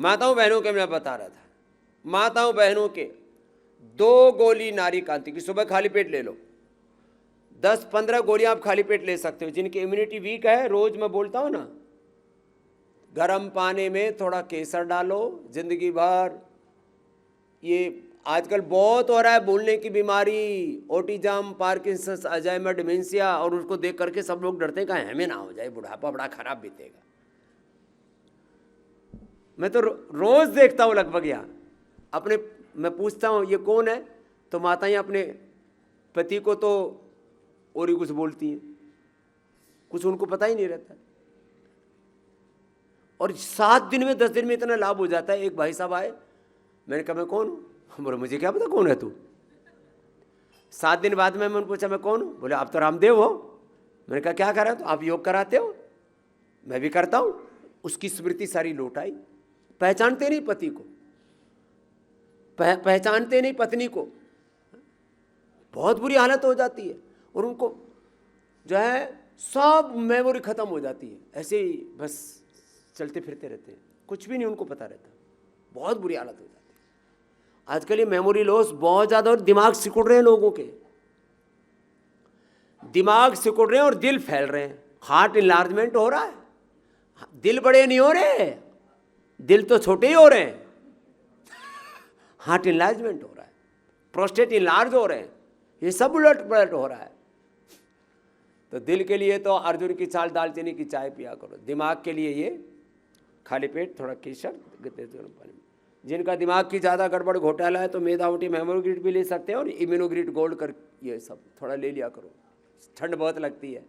माताओं बहनों के मैं बता रहा था, माताओं बहनों के 2 गोली नारी कांति की सुबह खाली पेट ले लो। 10-15 गोलियां आप खाली पेट ले सकते हो। जिनकी इम्यूनिटी वीक है, रोज मैं बोलता हूं ना, गर्म पानी में थोड़ा केसर डालो, जिंदगी भर। ये आजकल बहुत हो रहा है, बोलने की बीमारी, ऑटिज्म, पार्किंसंस, अल्जाइमर, डिमेंशिया, और उसको देख करके सब लोग डरते हैं कहीं हमें ना हो जाए, बुढ़ापा बड़ा खराब बीतेगा। मैं तो रोज देखता हूं लगभग यहाँ अपने, मैं पूछता हूं ये कौन है, तो माताएं अपने पति को तो और ही कुछ बोलती हैं, कुछ उनको पता ही नहीं रहता। और 7 दिन में 10 दिन में इतना लाभ हो जाता है। एक भाई साहब आए, मैंने कहा मैं कौन हूं? बोले मुझे क्या पता कौन है तू। 7 दिन बाद में मैंने पूछा मैं कौन हूं? बोले आप तो रामदेव हो। मैंने कहा क्या करा? तो आप योग कराते हो? मैं भी करता हूं। उसकी स्मृति सारी लौट आई। पहचानते नहीं पति को, पहचानते नहीं पत्नी को, बहुत बुरी हालत हो जाती है। और उनको जो है सब मेमोरी खत्म हो जाती है, ऐसे ही बस चलते फिरते रहते हैं, कुछ भी नहीं उनको पता रहता। बहुत बुरी हालत हो जाती है आजकल। ये मेमोरी लॉस बहुत ज़्यादा, और दिमाग सिकुड़ रहे हैं लोगों के, दिमाग सिकुड़ रहे हैं और दिल फैल रहे हैं। हार्ट इनलार्जमेंट हो रहा है, दिल बड़े नहीं हो रहे, दिल तो छोटे ही हो रहे हैं। हार्ट इनलार्जमेंट हो रहा है, प्रोस्टेट इनलार्ज हो रहे हैं, ये सब उलट पलट हो रहा है। तो दिल के लिए तो अर्जुन की चाल दालचीनी की चाय पिया करो, दिमाग के लिए ये खाली पेट थोड़ा केसर पानी। जिनका दिमाग की ज़्यादा गड़बड़ घोटाला है तो मेदावटी मेमोग्रिड भी ले सकते हैं, और इम्यूनोग्रिड गोल्ड कर ये सब थोड़ा ले लिया करो। ठंड बहुत लगती है,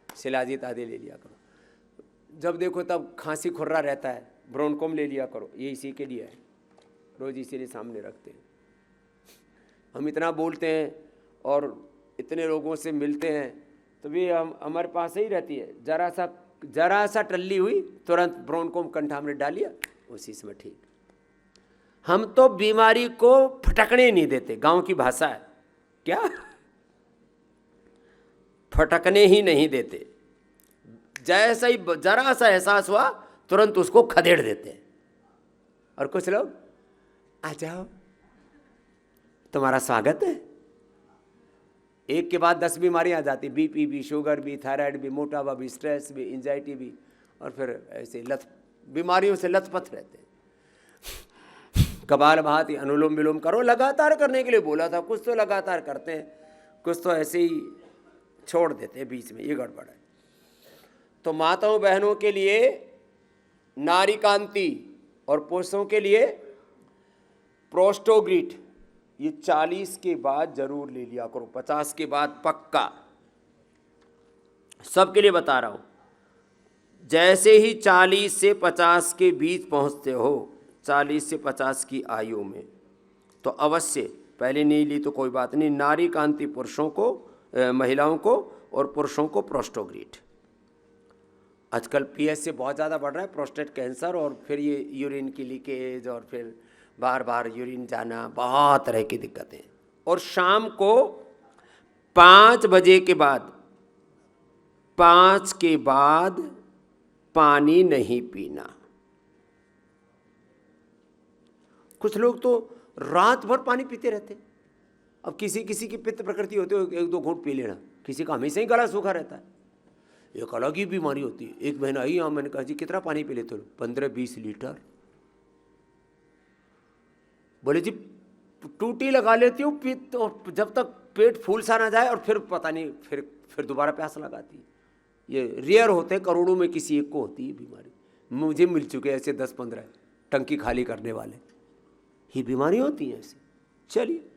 शिलाजीत आदि ले लिया करो। जब देखो तब खांसी खुर्रा रहता है, ब्रोनकोम ले लिया करो, ये इसी के लिए है, रोज़ इसीलिए सामने रखते हैं। हम इतना बोलते हैं और इतने लोगों से मिलते हैं, तो भी हम हमारे पास ही रहती है। जरा सा टल्ली हुई, तुरंत ब्रोनकोम कंठा हमने डालिया, उसी समय ठीक। हम तो बीमारी को फटकने नहीं देते, गांव की भाषा है क्या, फटकने ही नहीं देते। जैसा ही जरा सा एहसास हुआ तुरंत उसको खदेड़ देते हैं। और कुछ लोग आ जाओ तुम्हारा स्वागत है, एक के बाद 10 बीमारियां आ जाती, बीपी भी, शुगर भी, थायराइड भी, मोटापा भी, स्ट्रेस भी, एंजाइटी भी, और फिर ऐसे बीमारियों से लथपथ रहते हैं। कपालभाति, अनुलोम विलोम करो, लगातार करने के लिए बोला था, कुछ तो लगातार करते हैं, कुछ तो ऐसे ही छोड़ देते हैं बीच में, ये गड़बड़ है। तो माताओं बहनों के लिए नारी कांति और पुरुषों के लिए प्रोस्टोग्रिट, ये 40 के बाद जरूर ले लिया करो, 50 के बाद पक्का। सबके लिए बता रहा हूं, जैसे ही 40 से 50 के बीच पहुंचते हो, 40 से 50 की आयु में, तो अवश्य, पहले नहीं ली तो कोई बात नहीं, नारी कांति पुरुषों को, महिलाओं को, और पुरुषों को प्रोस्टोग्रिट। आजकल पीएस से बहुत ज़्यादा बढ़ रहा है, प्रोस्टेट कैंसर, और फिर ये यूरिन की लीकेज, और फिर बार बार यूरिन जाना, बहुत तरह की दिक्कतें। और शाम को 5 बजे के बाद, 5 के बाद पानी नहीं पीना। कुछ लोग तो रात भर पानी पीते रहते। अब किसी किसी की पित्त प्रकृति होती है, 1-2 घूंट पी लेना, किसी का हमेशा ही गला सूखा रहता है, एक अलग ही बीमारी होती है। एक बहन आई यहाँ, मैंने कहा जी कितना पानी पी लेते हो? 15-20 लीटर। बोले जी टूटी लगा लेती हूँ, तो जब तक पेट फूल सा ना जाए, और फिर पता नहीं, फिर दोबारा प्यास लगाती है। ये रेयर होते, करोड़ों में किसी एक को होती है बीमारी। मुझे मिल चुके ऐसे 10-15 टंकी खाली करने वाले, ये बीमारी होती है ऐसे। चलिए